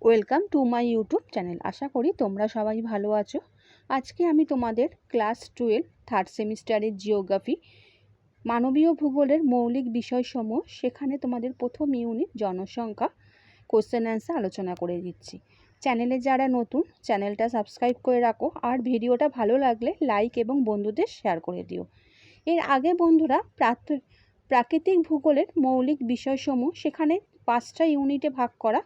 Welcome to my YouTube channel. আশা করি তোমরা সবাই ভালো আছো। আজকে আমি তোমাদের ক্লাস 12 থার্ড সেমিস্টারের জিওগ্রাফি মানবীয় ভূগোলের মৌলিক বিষয়সমূহ, সেখানে তোমাদের প্রথম ইউনিট জনসংখ্যা কোশ্চেন অ্যান্সার আলোচনা করে দিচ্ছি। চ্যানেলে যারা নতুন, চ্যানেলটা সাবস্ক্রাইব করে রাখো, আর ভিডিওটা ভালো লাগলে লাইক এবং বন্ধুদের শেয়ার করে দিও। এর আগে বন্ধুরা প্রাকৃতিক ভূগোলের মৌলিক বিষয়সমূহ, সেখানে 5টা ইউনিটে ভাগ করা,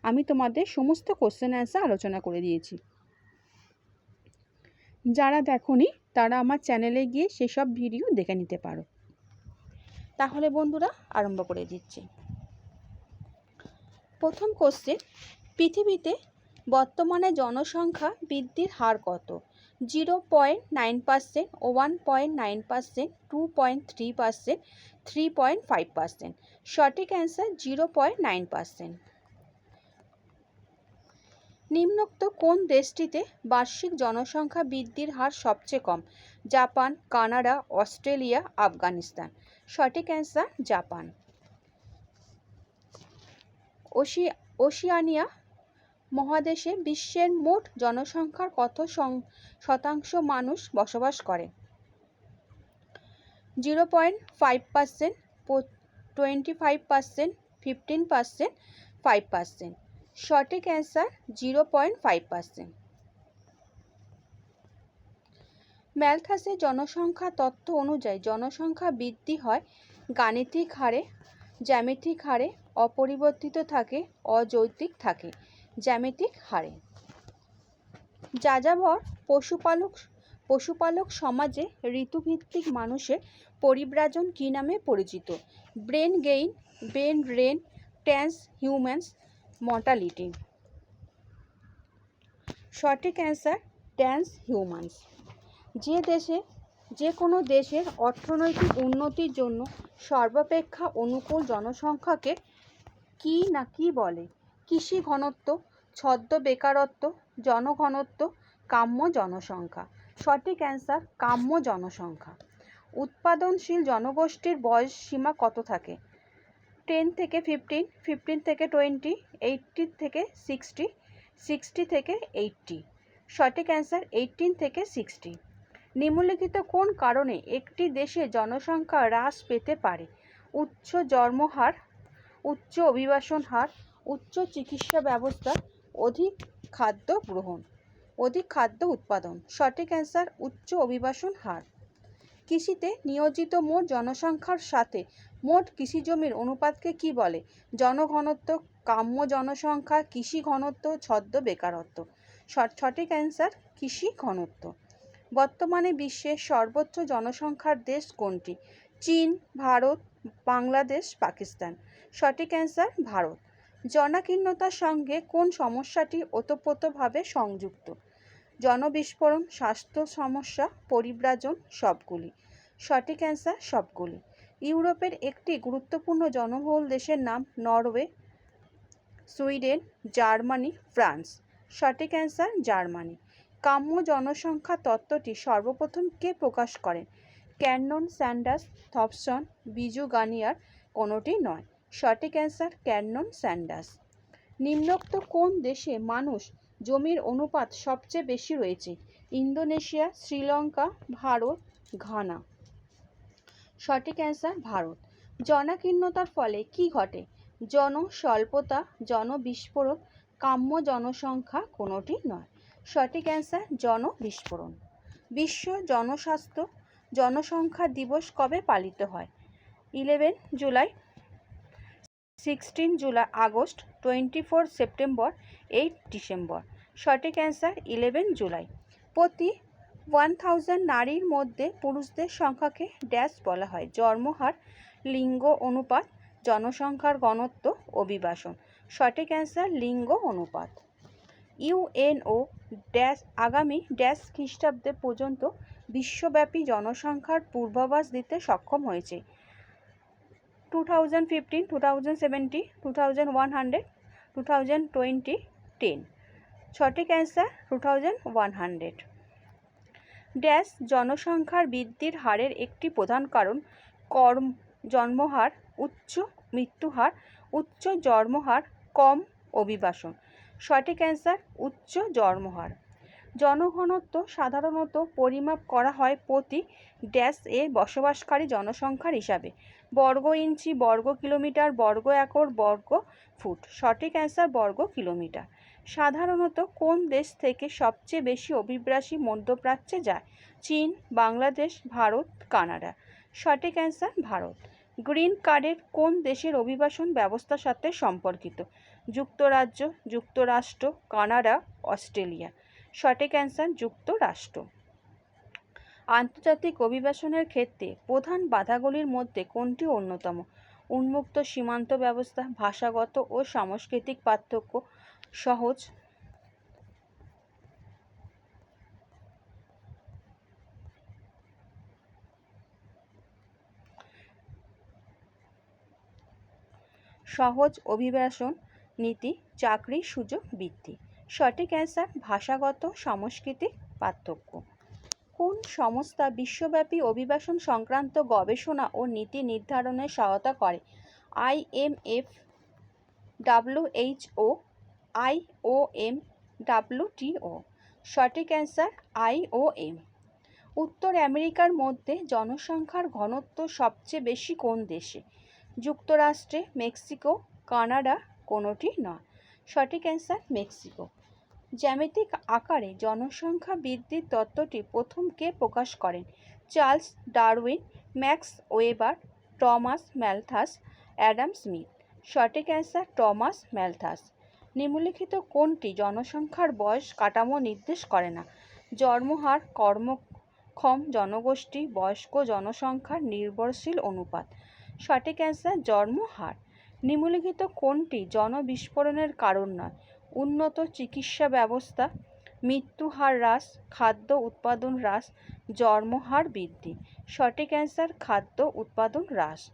আমি তোমাদের সমস্ত কোশ্চেন অ্যান্সার আলোচনা করে দিয়েছি। যারা দেখোনি তারা আমার চ্যানেলে গিয়ে সেসব ভিডিও দেখে নিতে পারো। তাহলে বন্ধুরা আরম্ভ করে দিচ্ছি। প্রথম কোশ্চেন, পৃথিবীতে বর্তমানে জনসংখ্যা বৃদ্ধির হার কত? 0.9%, 1.9%, 2.3%, 3.5%। সঠিক অ্যান্সার 0.9%। নিম্নোক্ত কোন দেশটিতে বার্ষিক জনসংখ্যা বৃদ্ধির হার সবচেয়ে কম? Japan, Canada, Australia, Afghanistan. সঠিক অ্যান্সার জাপান। ওশিয়ানিয়া মহাদেশে বিশ্বের মোট জনসংখ্যার কত শতাংশ মানুষ বসবাস করে? 0.5%, 25%, 15%, 5%। সঠিক অ্যান্সার 0.5%। ম্যালথাসের জনসংখ্যা তত্ত্ব অনুযায়ী জনসংখ্যা বৃদ্ধি হয় গাণিতিক হারে, জ্যামিতিক হারে, অপরিবর্তিত থাকে, অযৌক্তিক থাকে। জ্যামিতিক হারে। যাযাবর পশুপালক সমাজে ঋতুভিত্তিক মানুষের পরিব্রাজন কী নামে পরিচিত? Brain gain, brain drain, trans humans mortality. সঠিক অ্যান্সার ট্রান্স হিউম্যান্স। যে কোনো দেশের অর্থনৈতিক উন্নতির জন্য সর্বাপেক্ষা অনুকূল জনসংখ্যাকে কি বলে? কৃষি ঘনত্ব, ছদ্ম বেকারত্ব, জনঘনত্ব, কাম্য জনসংখ্যা। সঠিক অ্যান্সার কাম্য জনসংখ্যা। উৎপাদনশীল জনগোষ্ঠীর বয়স সীমা কত থাকে? 10 থেকে 15, 15 থেকে 20, 80 থেকে 60, 60 থেকে 80। সঠিক অ্যান্সার 18 থেকে 60। নিম্নলিখিত কোন কারণে একটি দেশে জনসংখ্যা হ্রাস পেতে পারে? উচ্চ জন্মহার, উচ্চ অভিবাসন হার, উচ্চ চিকিৎসা ব্যবস্থা, অধিক খাদ্য উৎপাদন। সঠিক অ্যান্সার উচ্চ অভিবাসন হার। কৃষিতে নিয়োজিত মোট জনসংখ্যার সাথে মোট কৃষিজমির অনুপাতকে কি বলে? জনঘনত্ব, কাম্য জনসংখ্যা, কৃষি ঘনত্ব, ছদ্ম বেকারত্ব। সঠিক অ্যান্সার কৃষি ঘনত্ব। বর্তমানে বিশ্বের সর্বোচ্চ জনসংখ্যার দেশ কোনটি? চীন, ভারত, বাংলাদেশ, পাকিস্তান। সঠিক অ্যান্সার ভারত। জনাকীর্ণতার সঙ্গে কোন সমস্যাটি ওতপ্রোতভাবে সংযুক্ত? জনবিস্ফোরণ, স্বাস্থ্য সমস্যা, পরিব্রাজন, সবগুলি। সঠিক অ্যান্সার সবগুলি। ইউরোপের একটি গুরুত্বপূর্ণ জনবহুল দেশের নাম? Norway, Sweden, Germany, France. সঠিক অ্যান্সার জার্মানি। কাম্য জনসংখ্যা তত্ত্বটি সর্বপ্রথম কে প্রকাশ করেন? ক্যানন, স্যান্ডার্স, থমসন, বিজু গানিয়ার কোনোটি নয়। সঠিক অ্যান্সার ক্যানন, স্যান্ডার্স। নিম্নোক্ত কোন দেশে মানুষ জমির অনুপাত সবচেয়ে বেশি রয়েছে? Indonesia, Sri Lanka, Bharat, Ghana. সঠিক অ্যান্সার ভারত। জনাকীর্ণতার ফলে কি ঘটে? জনস্বল্পতা, জনবিস্ফোরণ, কাম্য জনসংখ্যা কোনোটি নয়। সঠিক অ্যান্সার জনবিস্ফোরণ। বিশ্ব জনসংখ্যা দিবস কবে পালিত হয়? 11 জুলাই, 16 আগস্ট, 24 সেপ্টেম্বর, 8 ডিসেম্বর। সঠিক অ্যান্সার 11 জুলাই। প্রতি 1000 নারীর মধ্যে পুরুষদের সংখ্যাকে ড্যাশ বলা হয়? জন্মহার, লিঙ্গ অনুপাত, জনসংখ্যার ঘনত্ব, অভিবাসন। সঠিক অ্যান্সার লিঙ্গ অনুপাত। ইউএনও ড্যাশ আগামী ড্যাশ খ্রিস্টাব্দে পর্যন্ত বিশ্বব্যাপী জনসংখ্যার পূর্বাভাস দিতে সক্ষম হয়েছে? 2015, 2070, 2100, 2020, 10। সঠিক অ্যান্সার 2100। ড্যাশ জনসংখ্যার বৃদ্ধির হারের একটি প্রধান কারণ জন্মহার, উচ্চ মৃত্যুহার, উচ্চ জন্মহার, কম অভিবাসন। সঠিক অ্যান্সার উচ্চ জন্মহার। জনঘনত্ব সাধারণত পরিমাপ করা হয় প্রতি ড্যাশ এ বসবাসকারী জনসংখ্যার হিসাবে। বর্গ ইঞ্চি, বর্গ কিলোমিটার, বর্গ একর, বর্গ ফুট। সঠিক অ্যান্সার বর্গ কিলোমিটার। সাধারণত কোন দেশ থেকে সবচেয়ে বেশি অভিবাসী মধ্যপ্রাচ্যে যায়? চীন, বাংলাদেশ, ভারত, কানাডা। সঠিক অ্যান্সার ভারত। গ্রিন কার্ডের কোন দেশের অভিবাসন ব্যবস্থার সাথে সম্পর্কিত? যুক্তরাজ্য, যুক্তরাষ্ট্র, কানাডা, অস্ট্রেলিয়া। সঠিক অ্যান্সার যুক্তরাষ্ট্র। আন্তর্জাতিক অভিবাসনের ক্ষেত্রে প্রধান বাধাগুলির মধ্যে কোনটি অন্যতম? উন্মুক্ত সীমান্ত ব্যবস্থা, ভাষাগত ও সাংস্কৃতিক পার্থক্য, সহজ অভিবাসন নীতি, চাকরি সুযোগ বৃদ্ধি। সঠিক অ্যান্সার ভাষাগত সাংস্কৃতিক পার্থক্য। কোন সংস্থা বিশ্বব্যাপী অভিবাসন সংক্রান্ত গবেষণা ও নীতি নির্ধারণে সহায়তা করে? IMF, WHO, IOM, WTO। সঠিক অ্যান্সার IOM। উত্তর আমেরিকার মধ্যে জনসংখ্যার ঘনত্ব সবচেয়ে বেশি কোন দেশে? যুক্তরাষ্ট্রে, মেক্সিকো, কানাডা, কোনোটি নয়। সঠিক অ্যান্সার মেক্সিকো। জ্যামিতিক আকারে জনসংখ্যা বৃদ্ধির তত্ত্বটি প্রথম কে প্রকাশ করেন? Charles Darwin, max weber, Thomas Malthus, Adam Smith. সঠিক অ্যান্সার টমাস ম্যালথাস। নিম্নলিখিত কোনটি জনসংখ্যার বয়স কাঠামো নির্দেশ করে না? জন্মহার, কর্মক্ষম জনগোষ্ঠী, বয়স্ক জনসংখ্যার নির্ভরশীল অনুপাত। সঠিক অ্যান্সার জন্মহার। নিম্নলিখিত কোনটি জনবিস্ফোরণের কারণ নয়? উন্নত চিকিৎসা ব্যবস্থা, মৃত্যুহার হ্রাস, খাদ্য উৎপাদন হ্রাস, জন্মহার বৃদ্ধি। সঠিক অ্যান্সার খাদ্য উৎপাদন হ্রাস।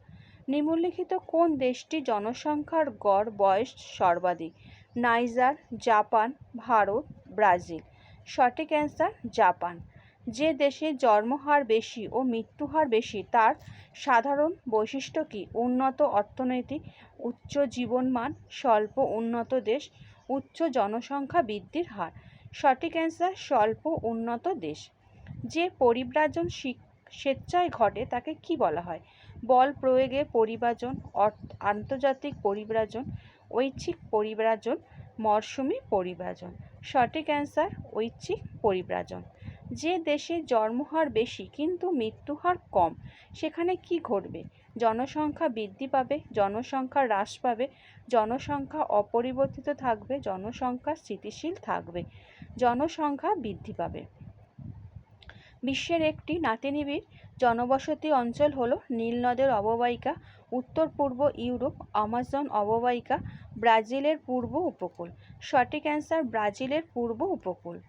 নিম্নলিখিত কোন দেশটি জনসংখ্যার গড় বয়স সর্বাধিক? Niger, Japan, Bharat, Brazil. সঠিক অ্যান্সার জাপান। যে দেশে জন্মহার বেশি ও মৃত্যুহার বেশি তার সাধারণ বৈশিষ্ট্য কী? উন্নত অর্থনীতি, উচ্চ জীবনমান, স্বল্প উন্নত দেশ, উচ্চ জনসংখ্যা বৃদ্ধির হার। সঠিক অ্যান্সার স্বল্প উন্নত দেশ। যে পরিব্রাজন স্বেচ্ছায় ঘটে তাকে কি বলা হয়? বল প্রয়োগে পরিব্রাজন, আন্তর্জাতিক পরিব্রাজন, ঐচ্ছিক পরিব্রাজন, মরশুমি পরিব্রাজন। সঠিক অ্যান্সার ঐচ্ছিক পরিব্রাজন। যে দেশে জন্মহার বেশি কিন্তু মৃত্যুহার কম সেখানে কি ঘটবে? জনসংখ্যা বৃদ্ধি পাবে, জনসংখ্যা হ্রাস পাবে, জনসংখ্যা অপরিবর্তিত থাকবে, জনসংখ্যা স্থিতিশীল থাকবে। জনসংখ্যা বৃদ্ধি পাবে। বিশ্বের একটি নাতিনিবিড় জনবসতি অঞ্চল হল নীল নদের অববাহিকা, উত্তর পূর্ব ইউরোপ, আমাজন অববাহিকা, ব্রাজিলের পূর্ব উপকূল। সঠিক অ্যান্সার ব্রাজিলের পূর্ব উপকূল।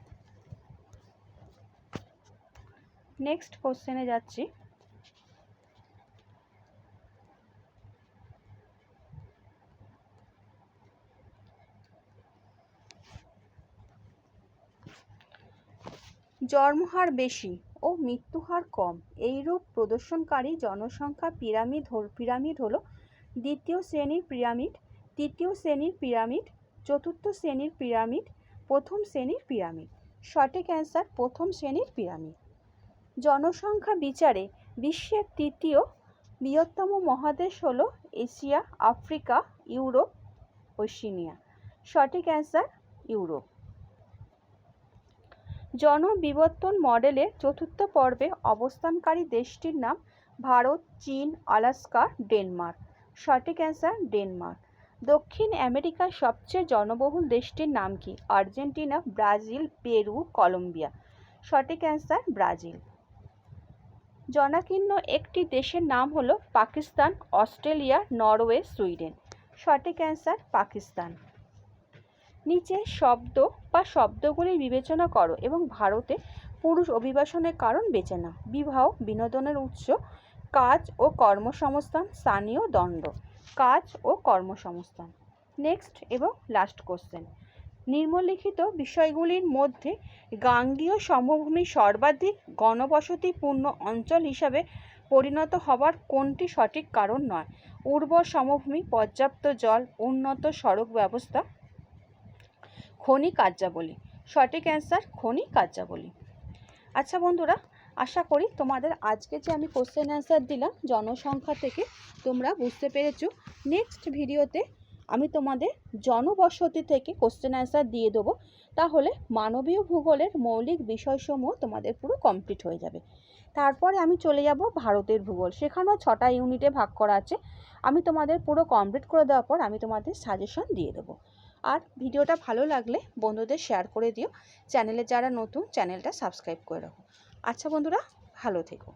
নেক্সট কোশ্চেনে যাচ্ছি। জন্মহার বেশি ও মৃত্যুহার কম এইরূপ প্রদর্শনকারী জনসংখ্যা পিরামিড হল দ্বিতীয় শ্রেণীর পিরামিড, তৃতীয় শ্রেণীর পিরামিড, চতুর্থ শ্রেণীর পিরামিড, প্রথম শ্রেণীর পিরামিড। সঠিক অ্যান্সার প্রথম শ্রেণীর পিরামিড। জনসংখ্যা বিচারে বিশ্বের তৃতীয় বৃহত্তম মহাদেশ হল এশিয়া, আফ্রিকা, ইউরোপ, ওশেনিয়া। সঠিক অ্যান্সার ইউরোপ। জনবিবর্তন মডেলের চতুর্থ পর্বে অবস্থানকারী দেশটির নাম? ভারত, চীন, আলাস্কা, ডেনমার্ক। সঠিক অ্যান্সার ডেনমার্ক। দক্ষিণ আমেরিকার সবচেয়ে জনবহুল দেশটির নাম কি? Argentina, Brazil, Peru, Colombia. সঠিক অ্যান্সার ব্রাজিল। জনাকীর্ণ একটি দেশের নাম হলো পাকিস্তান, অস্ট্রেলিয়া, নরওয়ে, সুইডেন। সঠিক অ্যান্সার পাকিস্তান। নিচে শব্দ বা শব্দগুলি বিবেচনা করো এবং ভারতে পুরুষ অভিবাসনের কারণ বেছে নাও। বিবাহ, বিনোদনের উৎস, কাজ ও কর্মসংস্থান, স্থানীয় দণ্ড। কাজ ও কর্মসংস্থান। নেক্সট এবং লাস্ট কোশ্চেন। নিম্নলিখিত বিষয়গুলির মধ্যে গাঙ্গীয় সমভূমি সর্বাধিক ঘনবসতিপূর্ণ অঞ্চল হিসাবে পরিণত হবার কোনটি সঠিক কারণ নয়? উর্বর সমভূমি, পর্যাপ্ত জল, উন্নত সড়ক ব্যবস্থা, খনি কার্যাবলী। সঠিক অ্যান্সার খনি কার্যাবলী। আচ্ছা বন্ধুরা, আশা করি তোমাদের আজকে যে আমি কোশ্চেন অ্যান্সার দিলাম জনসংখ্যা থেকে তোমরা বুঝতে পেরেছো। নেক্সট ভিডিওতে আমি তোমাদের জনবসতি থেকে কোশ্চেন অ্যান্সার দিয়ে দেবো, তাহলে মানবীয় ভূগোলের মৌলিক বিষয়সমূহ তোমাদের পুরো কমপ্লিট হয়ে যাবে। তারপরে আমি চলে যাব ভারতের ভূগোল, সেখানেও 6টা ইউনিটে ভাগ করা আছে। আমি তোমাদের পুরো কমপ্লিট করে দেওয়ার পর আমি তোমাদের সাজেশন দিয়ে দেবো। আর ভিডিওটা ভালো লাগলে বন্ধুদের শেয়ার করে দিও। চ্যানেলে যারা নতুন, চ্যানেলটা সাবস্ক্রাইব করে রাখো। আচ্ছা বন্ধুরা, ভালো থেকো।